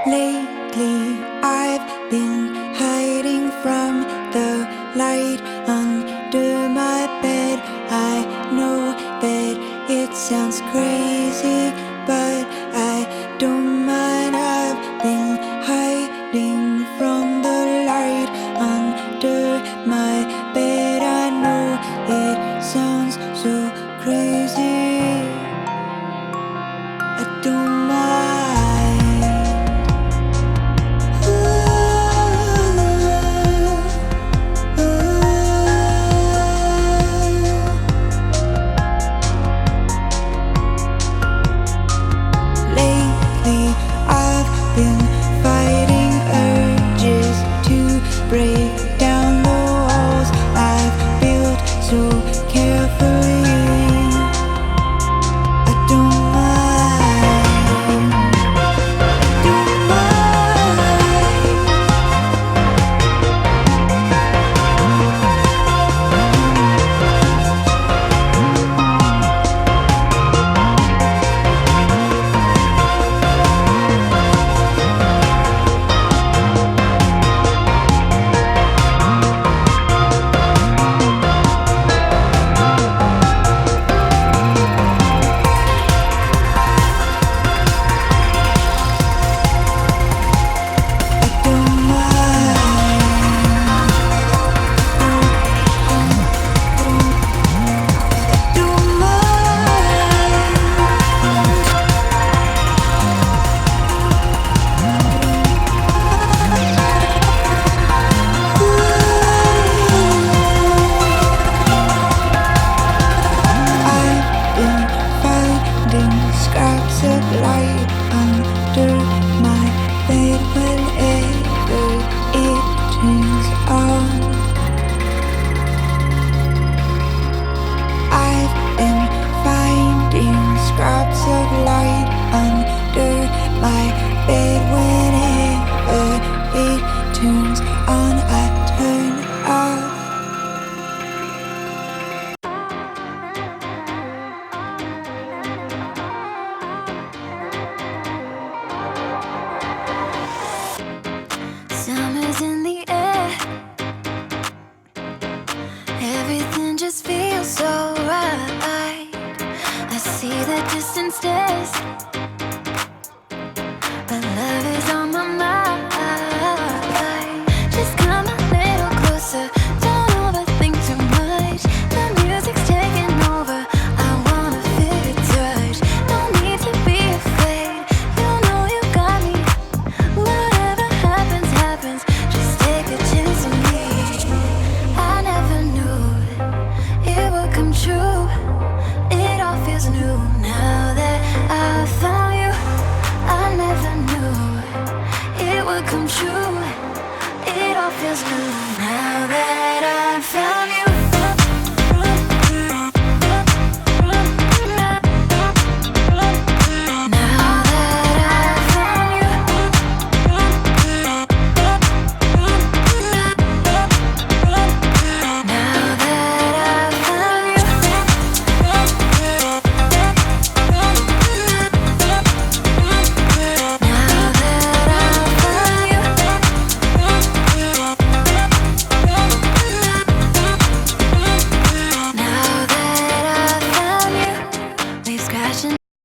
Lately, I've been hiding from the light under my bed. I know that it sounds crazy, but I don't mind. I've been hiding from the light under my bed. I know it sounds so crazy. I don't mind. Lately, I've been fighting urges to break down the walls I've built so carefully. I don't mind. Don't scraps of light under my bed whenever it turns on. I've been finding scraps of light under my bed whenever it turns on. I turn off. Summer's in the air. Everything just feels so right. I see the distant stairs, but love is on my mind. Just come a little closer, don't overthink too much. The music's taking over, I wanna feel your touch. No need to be afraid, you know you got me. Whatever happens, happens, just take a chance on me. I never knew it would come true. It all feels new now that I found you. I never knew it would come true.